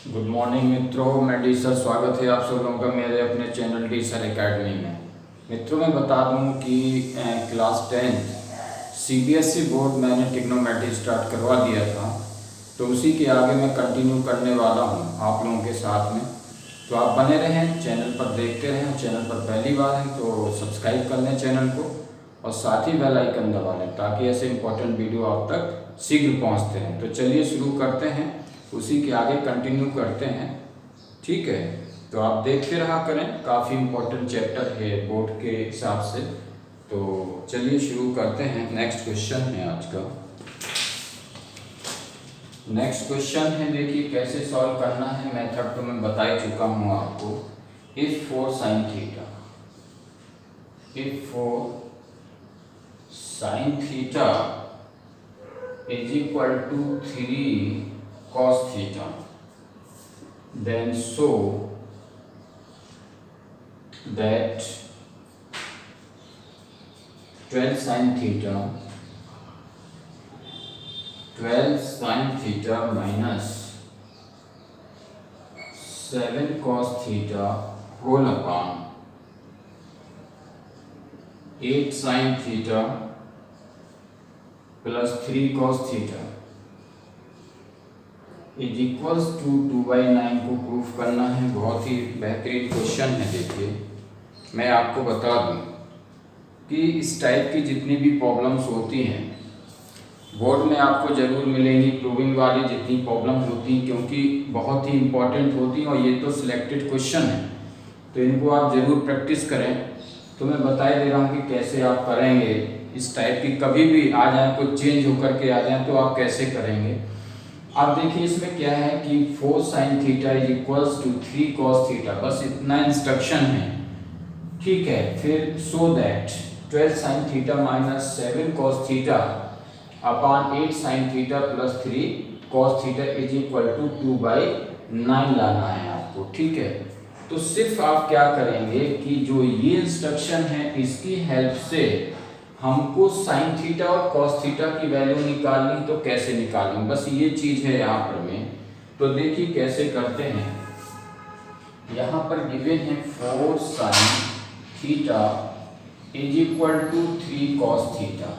Good morning मित्रों, मैं D sir स्वागत है आप सब लोगों का मेरे अपने चैनल डी सर एकेडमी में। मित्रों मैं बता दूं कि क्लास 10 सीबीएसई बोर्ड मैंने ट्रिग्नोमेट्री स्टार्ट करवा दिया था, तो उसी के आगे मैं कंटिन्यू करने वाला हूं आप लोगों के साथ में। तो आप बने रहें, चैनल पर देखते रहें। चैनल पर पहली बार है तो सब्सक्राइब कर लें चैनल को और साथ ही बेल आइकन दबा लें ताकि ऐसे इंपॉर्टेंट वीडियो आप तक शीघ्र पहुँचते हैं। तो चलिए शुरू करते हैं, उसी के आगे कंटिन्यू करते हैं। ठीक है, तो आप देखते रहा करें, काफ़ी इम्पोर्टेंट चैप्टर है बोर्ड के हिसाब से। तो चलिए शुरू करते हैं। नेक्स्ट क्वेश्चन है आज का। नेक्स्ट क्वेश्चन है, देखिए कैसे सॉल्व करना है। मेथड तो मैं बता ही चुका हूँ आपको। If four sine theta, if four sine theta is equal to 3 cos theta, then show that 12 sin theta minus 7 cos theta whole upon 8 sin theta plus 3 cos theta is equals to 2/9 को proof करना है। बहुत ही बेहतरीन question है। देखिए मैं आपको बता दूं कि इस टाइप की जितनी भी प्रॉब्लम्स होती हैं बोर्ड में आपको ज़रूर मिलेंगी, प्रूविंग वाली जितनी प्रॉब्लम्स होती हैं, क्योंकि बहुत ही इंपॉर्टेंट होती हैं और ये तो सिलेक्टेड क्वेश्चन है, तो इनको आप ज़रूर प्रैक्टिस करें। तो मैं बता ही दे रहा हूँ कि कैसे आप करेंगे। इस टाइप की कभी भी आ जाए, कुछ चेंज होकर के आ जाए तो आप कैसे करेंगे। अब देखिए इसमें क्या है कि 4 sin theta is equals to 3 cos theta, बस इतना इंस्ट्रक्शन है। ठीक है, फिर so that 12 sin theta minus 7 cos theta upon 8 sin theta plus 3 cos theta is equal to 2/9 लाना है आपको। ठीक है, तो सिर्फ आप क्या करेंगे कि जो ये इंस्ट्रक्शन है इसकी हेल्प से हमको साइन थीटा और कॉस थीटा की वैल्यू निकालनी, तो कैसे निकालें, बस ये चीज है यहाँ पर में। तो देखिए कैसे करते हैं। यहाँ पर गिवन है 4 sine theta is equal to 3 cos theta.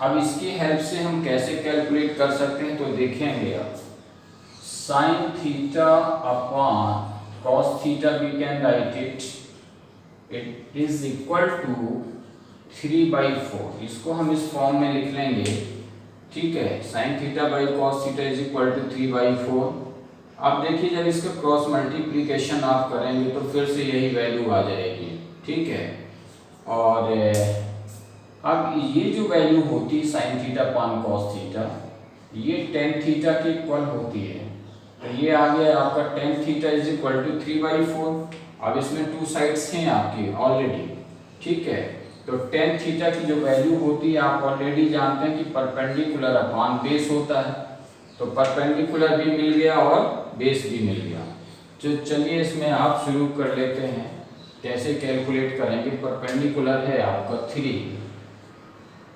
अब इसकी हेल्प से हम कैसे कैलकुलेट कर सकते हैं, तो देखेंगे आप sine theta upon cos theta we can write it is equal to 3/4। इसको हम इस फॉर्म में लिख लेंगे। ठीक है, sine theta by cos theta is equal to 3/4। अब देखिए जब इसका क्रॉस मल्टीप्लिकेशन आप करेंगे तो फिर से यही वैल्यू आ जाएगी। ठीक है, और अब ये जो वैल्यू होती है sine theta upon cos theta, ये टेन थीटा के इक्वल होती है। तो ये आ गया आपका tan theta is equal to 3/4। अब इसमें 2 साइड्स हैं आपकी ऑलरेडी। ठीक है, तो टेन थीटा की जो वैल्यू होती है आप ऑलरेडी जानते हैं कि परपेंडिकुलर अपॉन बेस होता है। तो परपेंडिकुलर भी मिल गया और बेस भी मिल गया। तो चलिए इसमें आप शुरू कर लेते हैं। कैसे कैलकुलेट करेंगे। परपेंडिकुलर है आपका 3,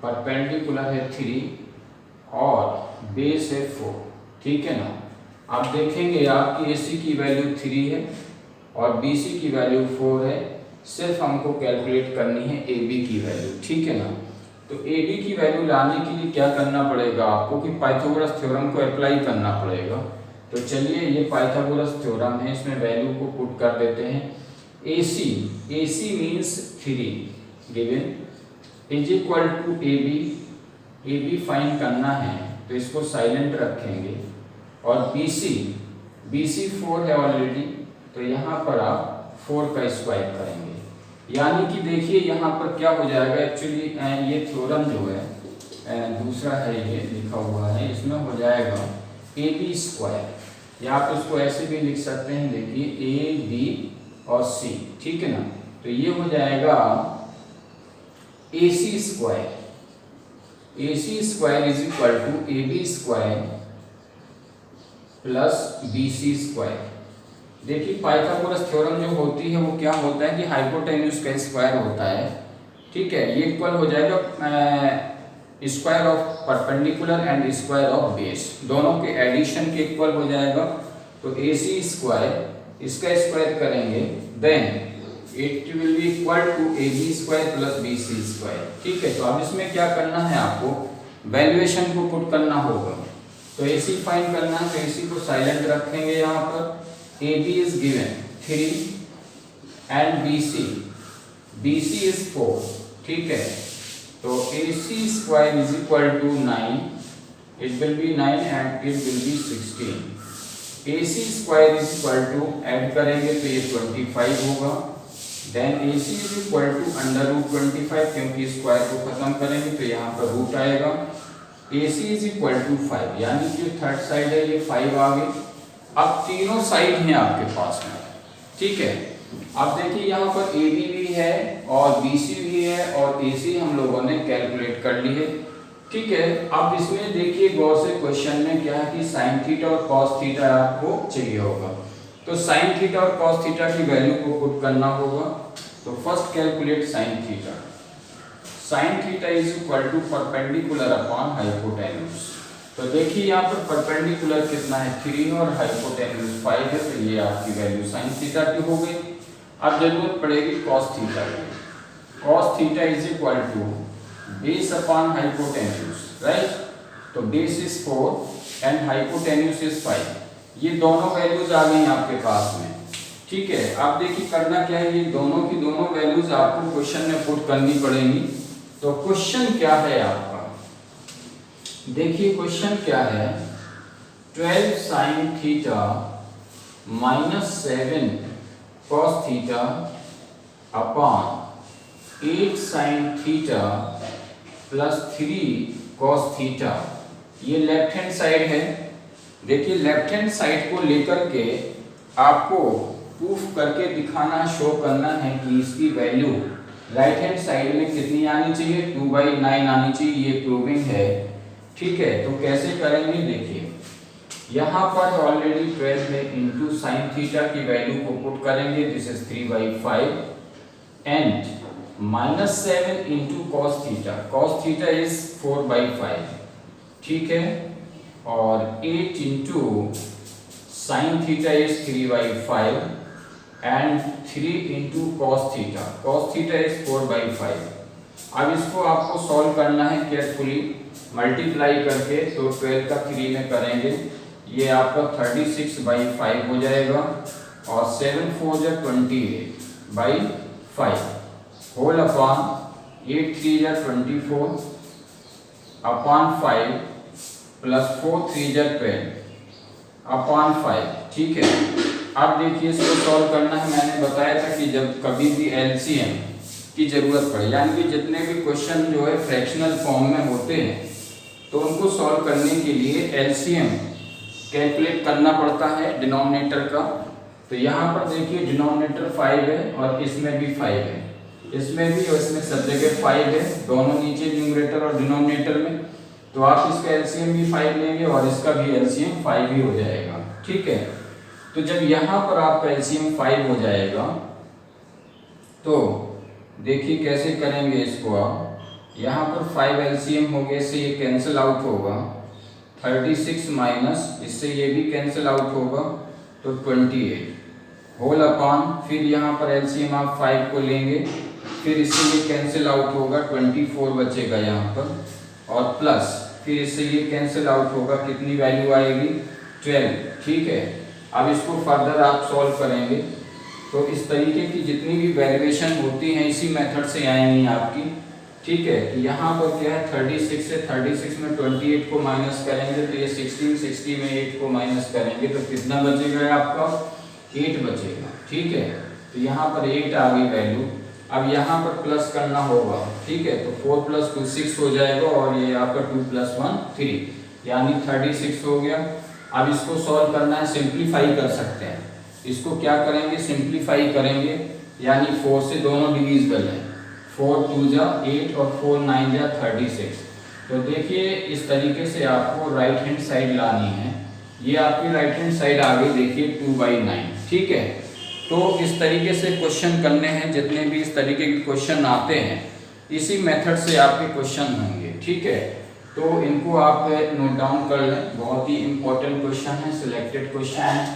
परपेंडिकुलर है 3 और बेस है 4। ठीक है ना। आप देखेंगे आपकी AC की वैल्यू 3 है और BC की वैल्यू 4 है। सिर्फ हमको कैलकुलेट करनी है AB की वैल्यू। ठीक है ना। तो AB की वैल्यू लाने के लिए क्या करना पड़ेगा आपको कि पाइथागोरस थ्योरम को अप्लाई करना पड़ेगा। तो चलिए ये पाइथागोरस थ्योरम है, इसमें वैल्यू को पुट कर देते हैं। AC means 3 given is equal to AB find करना है तो इसको साइलेंट रखेंगे। और BC 4 है ऑलरेडी, तो यहाँ पर आप 4 का स्क्वायर करेंगे। यानी कि देखिए यहाँ पर क्या हो जाएगा। एक्चुअली ये थ्योरम जो है दूसरा है, ये लिखा हुआ है, इसमें हो जाएगा AB², या आप इसको ऐसे भी लिख सकते हैं। देखिए AB और C। ठीक है ना। तो ये हो जाएगा AC² is equal to AB² plus BC²। देखिए पाइथागोरस थ्योरम जो होती है वो क्या होता है कि हाइपोटेन्यूज का स्क्वायर होता है। ठीक है, ये इक्वल हो जाएगा square of perpendicular and square of base, दोनों के एडिशन के इक्वल हो जाएगा। तो AC स्क्वायर इसका स्क्वायर करेंगे then it will be equal to AB square plus BC square. ठीक है, तो अब इसमें क्या करना है, आपको वैल्यूएशन को पुट करना होगा। तो AC फाइंड करना है, तो AC को साइलेंट रखेंगे यहाँ पर। AB is given 3 and BC is 4। ठीक है, तो AC square is equal to 9, it will be 9 and it will be 16। AC square is equal to add करेंगे तो ये 25 होगा। Then AC is equal to under root 25, क्योंकि square को खत्म करेंगे तो यहाँ पर रूट आएगा। AC इज इक्वल टू 5, यानी कि थर्ड साइड है ये 5 आ गई। अब तीनों साइड हैं आपके पास में। ठीक है, अब देखिए यहाँ पर AB भी है और BC भी है और AC हम लोगों ने कैलकुलेट कर ली है। ठीक है, अब इसमें देखिए गौर से क्वेश्चन में क्या है कि साइन थीटा और कॉस थीटा आपको चाहिए होगा। तो साइन थीटा और कॉस थीटा की वैल्यू को पुट करना होगा। तो first calculate sine theta. Sine theta is equal to perpendicular upon hypotenuse. तो देखिए यहाँ पर परपेंडिकुलर कितना है 3 और हाइपोटेन्यूज 5 है, तो ये आपकी वैल्यू साइन थीटा की हो गई। अब जरूरत पड़ेगी कॉस थीटा की। Cos theta is equal to base upon hypotenuse, right. तो base is 4 and hypotenuse is 5। ये दोनों वैल्यूज आ गई आपके पास में। ठीक है, अब देखिए करना क्या है, ये दोनों की दोनों वैल्यूज आपको क्वेश्चन में पुट करनी पड़ेंगी। तो क्वेश्चन क्या है आपका, देखिए क्वेश्चन क्या है, 12 sine theta minus 7 cos theta upon 8 sine theta plus 3 cos theta. ये लेफ्ट हैंड साइड है। देखिए लेफ्ट हैंड साइड को लेकर के आपको प्रूफ करके दिखाना, शो करना है कि इसकी वैल्यू राइट हैंड साइड में कितनी आनी चाहिए, 2/9 आनी चाहिए। ये प्रूविंग है। ठीक है, तो कैसे करेंगे, देखिए यहाँ पर ऑलरेडी 12 है, इंटू साइन थीटा की वैल्यू को पुट करेंगे, this is 3/5 and -7 into cos theta. Cos theta is 4/5। ठीक है, और 8 into sine theta is 3/5 and 3 into cos theta. Cos theta is 4/5। अब इसको आपको सॉल्व करना है केयरफुली, मल्टीप्लाई करके। तो 12 का 3 में करेंगे, ये आपका 36/5 हो जाएगा और 7 4 जा 28/5 होल अपॉन 8 3 जा 24 अपॉन 5 प्लस 4 3 जा 12 अपॉन 5। ठीक है, अब देखिए इसको सॉल्व करना है। मैंने बताया था कि जब कभी भी एलसीएम की जरूरत पड़े, यानी कि जितने भी क्वेश्चन जो है फ्रैक्शनल फॉर्म में होते हैं, तो उनको सॉल्व करने के लिए एलसीएम कैलकुलेट करना पड़ता है डिनोमिनेटर का। तो यहाँ पर देखिए डिनोमिनेटर 5 है और इसमें भी 5 है, इसमें भी और इसमें सब जगह 5 है, दोनों नीचे न्यूमरेटर और डिनोमिनेटर में। तो आप इसका एलसीएम भी 5 लेंगे और इसका भी एलसीएम 5 ही हो जाएगा। ठीक है, तो जब यहाँ पर आपका एलसीएम 5 हो जाएगा तो देखिए कैसे करेंगे इसको आप। यहाँ पर 5 एलसीएम हो गया, इससे ये कैंसिल आउट होगा, 36 माइनस इससे ये भी कैंसिल आउट होगा, तो 28 होल अपॉन, फिर यहाँ पर एलसीएम आप 5 को लेंगे, फिर इससे ये कैंसिल आउट होगा, 24 बचेगा यहाँ पर, और प्लस फिर इससे ये कैंसिल आउट होगा, कितनी वैल्यू आएगी 12। ठीक है, अब इसको फर्दर आप सॉल्व करेंगे तो इस तरीके की जितनी भी वैल्यूएशन होती हैं इसी मेथड से आएंगी आपकी। ठीक है, तो यहाँ पर क्या है 36 से 36 में 28 को माइनस करेंगे तो ये 16, 60 में 8 को माइनस करेंगे तो कितना बचेगा आपका 8 बचेगा। ठीक है, तो यहाँ पर 8 आ गई वैल्यू। अब यहाँ पर प्लस करना होगा। ठीक है, तो 4 + 2 6 हो जाएगा और ये आपका 2 + 1 3, यानी 36 हो गया। अब इसको सॉल्व करना है, सिंप्लीफाई कर सकते हैं। इसको क्या करेंगे, सिंप्लीफाई करेंगे, यानी 4 से दोनों डिविजिबल है, 4 2 जा 8 और 4 9 जा 36। तो देखिए इस तरीके से आपको राइट हैंड साइड लानी है। ये आपकी राइट हैंड साइड आ गई, देखिए 2/9। ठीक है, तो इस तरीके से क्वेश्चन करने हैं, जितने भी इस तरीके के क्वेश्चन आते हैं इसी मेथड से आपके क्वेश्चन होंगे। ठीक है, तो इनको आप नोट डाउन कर लें, बहुत ही इंपॉर्टेंट क्वेश्चन है, सिलेक्टेड क्वेश्चन है।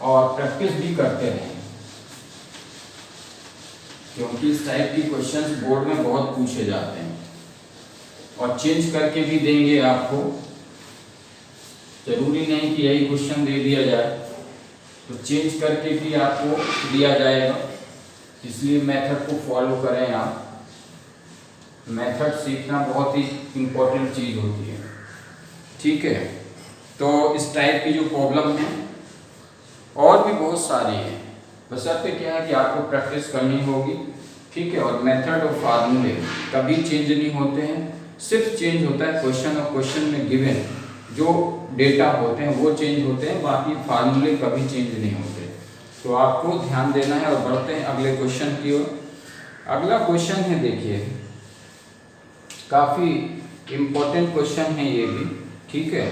और प्रैक्टिस भी करते रहें, क्योंकि इस टाइप की क्वेश्चंस बोर्ड में बहुत पूछे जाते हैं और चेंज करके भी देंगे आपको। जरूरी नहीं कि यही क्वेश्चन दे दिया जाए, तो चेंज करके भी आपको दिया जाएगा। इसलिए मेथड को फॉलो करें आप। मेथड सीखना बहुत ही इम्पोर्टेंट चीज़ होती है, ठीक है। तो इस टाइप की जो प्रॉब्लम है और भी बहुत सारी है, बशर्ते क्या है कि आपको प्रैक्टिस करनी होगी, ठीक है। और मेथड और फार्मूले कभी चेंज नहीं होते हैं, सिर्फ चेंज होता है क्वेश्चन और क्वेश्चन में गिवन जो डेटा होते हैं वो चेंज होते हैं, बाकी फार्मूले कभी चेंज नहीं होते। तो आपको ध्यान देना है। और बढ़ते हैं अगले क्वेश्चन की ओर। अगला क्वेश्चन है, देखिए काफ़ी इम्पोर्टेंट क्वेश्चन है ये भी, ठीक है।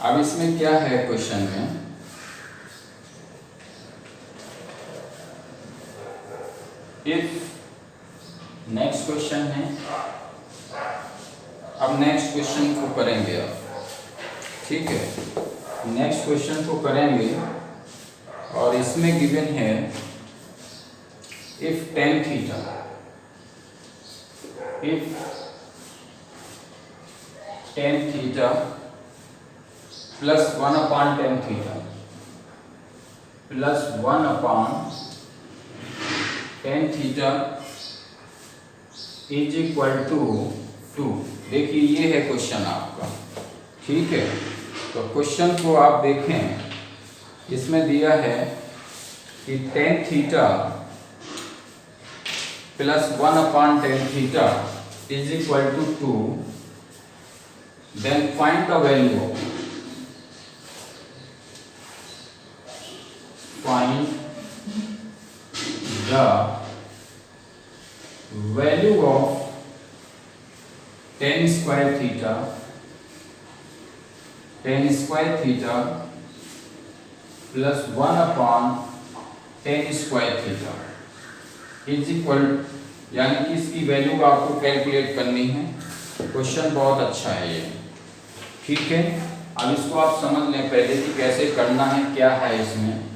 अब इसमें क्या है क्वेश्चन में, इफ नेक्स्ट क्वेश्चन है। अब नेक्स्ट क्वेश्चन को करेंगे आप, ठीक है। नेक्स्ट क्वेश्चन को करेंगे और इसमें गिवन है if tan theta, if tan theta plus 1 tan theta plus 1 tan theta is equal to 2। देखिए ये है क्वेश्चन आपका, ठीक है। तो क्वेश्चन को आप देखें, इसमें दिया है कि tan theta plus 1 tan theta is equal to 2, then find the value of, find the value of tan square theta, tan square theta plus 1 tan square theta is equal, यानी कि इसकी वैल्यू आपको कैलकुलेट करनी है। Question बहुत अच्छा है ये, ठीक है। अब इसको आप समझ लें पहले कि कैसे करना है, क्या है इसमें।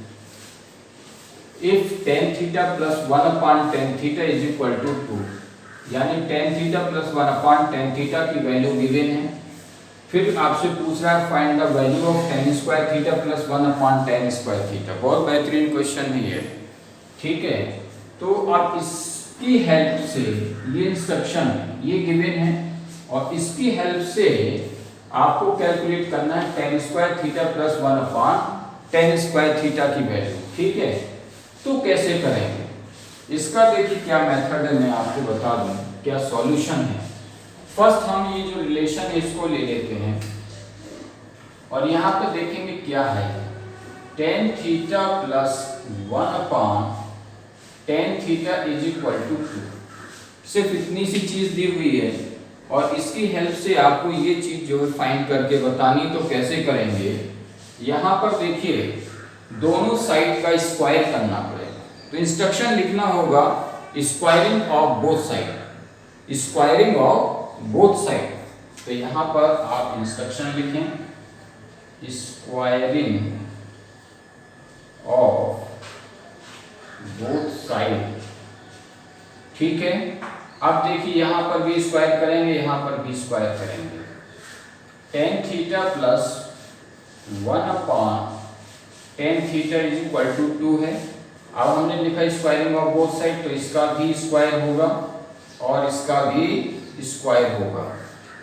If tan theta plus 1 tan theta is equal to 2, यानी tan theta plus 1 tan theta की वैल्यू गिवन है। फिर आपसे पूछ रहा है find the value of tan square theta plus 1 tan square theta. बहुत बेहतरीन क्वेश्चन है ये, ठीक है। तो आप इसकी हेल्प से, ये इंस्ट्रक्शन ये गिवन है और इसकी हेल्प से आपको कैलकुलेट करना है tan square theta plus 1 tan square theta की वैल्यू, ठीक है। तो कैसे करेंगे इसका, देखिए क्या मेथड है, मैं आपको बता दूं क्या सॉल्यूशन है। फर्स्ट हम ये जो रिलेशन है इसको ले लेते हैं और यहाँ पे देखेंगे क्या है, tan theta plus 1 tan theta is equal to 2। सिर्फ इतनी सी चीज दी हुई है और इसकी हेल्प से आपको ये चीज जो है फाइंड करके बतानी। तो कैसे करेंगे, यहाँ पर देखिए दोनों साइड का स्क्वायर करना पड़ेगा। तो इंस्ट्रक्शन लिखना होगा squaring of both side, squaring of both side. तो यहाँ पर आप इंस्ट्रक्शन लिखें स्क्वायरिंग ऑफ बोथ साइड, ठीक है। अब देखिए यहाँ पर भी स्क्वायर करेंगे, यहाँ पर भी स्क्वायर करेंगे। tan theta plus 1 tan theta is equal to 2 है। अब हमने लिखा स्क्वायरिंग ऑफ बोथ साइड, तो इसका भी स्क्वायर होगा और इसका भी स्क्वायर होगा।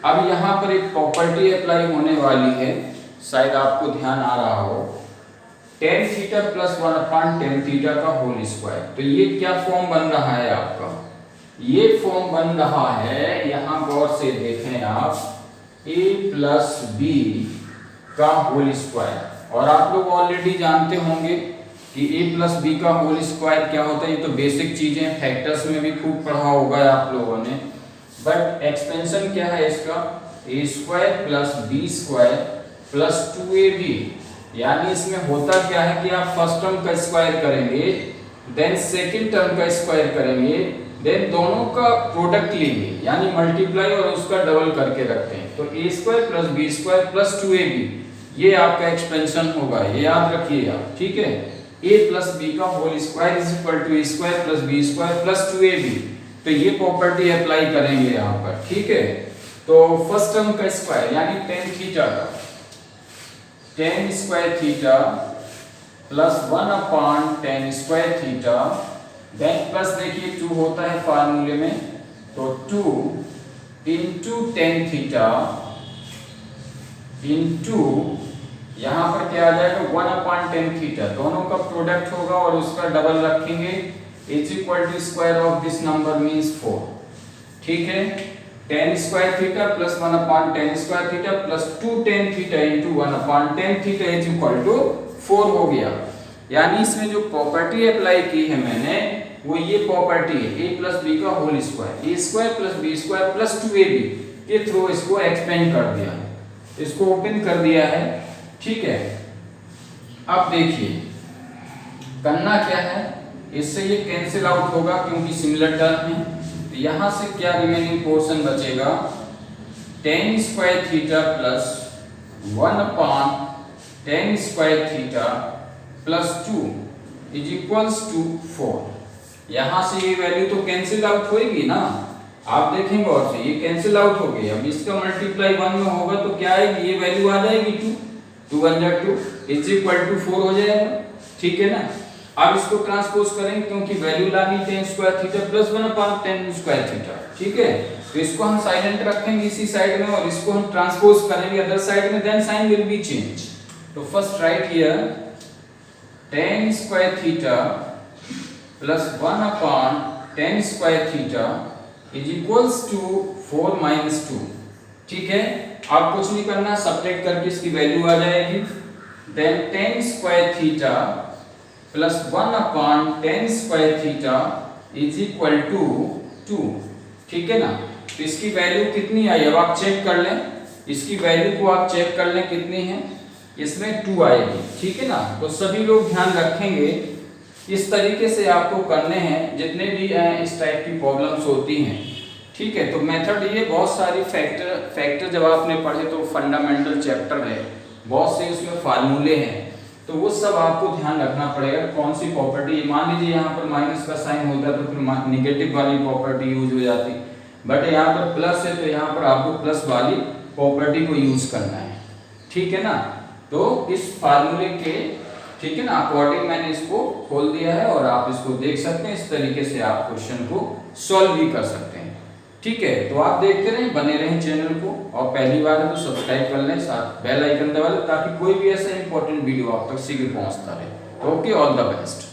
अब यहाँ पर एक प्रॉपर्टी अप्लाई होने वाली है, शायद आपको ध्यान आ रहा हो, tan theta plus 1 tan theta का होल स्क्वायर। तो ये क्या फॉर्म बन रहा है आपका, ये फॉर्म बन रहा है, यहाँ गौर से देखें आप, a प्लस बी का होल स्क्वायर। और आप लोग ऑलरेडी जानते होंगे कि a प्लस बी का होल स्क्वायर क्या होता है। ये तो बेसिक चीजें फैक्टर्स में भी खूब पढ़ा होगा आप लोगों ने, बट एक्सपेंशन क्या है इसका, a square plus b square plus 2ab। यानी इसमें होता क्या है कि आप फर्स्ट टर्म का स्क्वायर करेंगे, देन सेकंड टर्म का स्क्वायर करेंगे, देन दोनों का प्रोडक्ट लेंगे, यानी मल्टीप्लाई और उसका डबल करके रखते हैं। तो a square plus b square plus 2ab, ये आपका एक्सपेंशन होगा, ये याद रखिए आप, ठीक है। a प्लस बी का whole square is equal to a square plus b square plus 2ab, तो ये प्रॉपर्टी अप्लाई करेंगे यहाँ पर, ठीक है। तो फर्स्ट टर्म का स्क्वायर यानी tan थीटा का tan square theta plus 1 upon tan square theta, then plus देखिए 2 होता है फार्मूले में, तो 2 इंटू tan थीटा इंटू यहाँ पर क्या आ जाएगा 1 अपॉन tan थीटा, दोनों का प्रोडक्ट होगा और उसका डबल रखेंगे, is equal to square of this number means 4, ठीक है। tan square theta plus 1 upon tan square theta plus 2 tan theta into 1 upon tan theta is equal to 4 हो गया। यानी इसमें जो प्रॉपर्टी अप्लाई की है मैंने वो ये प्रॉपर्टी है a प्लस बी का whole square, a square plus b square plus 2ab के थ्रू इसको एक्सपेंड कर दिया, इसको ओपन कर दिया है, ठीक है। अब देखिए करना क्या है, इससे ये कैंसिल आउट होगा क्योंकि सिमिलर टर्म है, तो यहां से क्या रिमेनिंग पोर्शन बचेगा, tan square theta plus 1 upon tan square theta plus 2 is equals to 4। यहां से ये वैल्यू तो कैंसिल आउट होएगी ना, आप देखेंगे और से ये कैंसिल आउट हो गई। अब इसका मल्टीप्लाई 1 में होगा तो क्या आएगी, ये वैल्यू आ जाएगी 2, 2 1 जा 2 इज इक्वल टू 4 हो जाएगा, ठीक है ना। अब इसको ट्रांसपोज करेंगे क्योंकि वैल्यू लानी tan square theta plus 1 upon tan square theta, ठीक है। तो इसको हम साइलेंट रखेंगे इसी साइड में और इसको हम ट्रांसपोज करेंगे अदर साइड में, then sign will be change. तो first write here tan square theta plus 1 upon tan square theta is equals to 4 minus 2, ठीक है। अब कुछ नहीं करना, सब्ट्रैक्ट करके इसकी वैल्यू आ जाएगी, then tan square theta plus 1 upon tan square theta is equal to 2, ठीक है ना। तो इसकी वैल्यू कितनी आई अब आप चेक कर लें, इसकी वैल्यू को आप चेक कर लें कितनी है, इसमें 2 आएगी, ठीक है ना। तो सभी लोग ध्यान रखेंगे, इस तरीके से आपको करने हैं जितने भी इस टाइप की प्रॉब्लम्स होती हैं, ठीक है। तो मेथड ये बहुत सारी फैक्टर जब आपने पढ़े तो फंडामेंटल चैप्टर है, बहुत से उसमें फार्मूले हैं, तो वो सब आपको ध्यान रखना पड़ेगा कौन सी प्रॉपर्टी। मान लीजिए यहाँ पर माइनस का साइन होता तो फिर निगेटिव वाली प्रॉपर्टी यूज हो जाती, बट यहाँ पर प्लस है तो यहाँ पर आपको प्लस वाली प्रॉपर्टी को यूज करना है, ठीक है ना। तो इस फार्मूले के, ठीक है ना, अकॉर्डिंग मैंने इसको खोल दिया है और आप इसको देख सकते हैं, इस तरीके से आप क्वेश्चन को सॉल्व भी कर सकते हैं, ठीक है। तो आप देखते रहें, बने रहें चैनल को, और पहली बार है तो सब्सक्राइब कर लें, साथ बेल आइकन दबा लें ताकि कोई भी ऐसा इंपॉर्टेंट वीडियो आप तक शीघ्र पहुंचता रहे। Okay, all the best.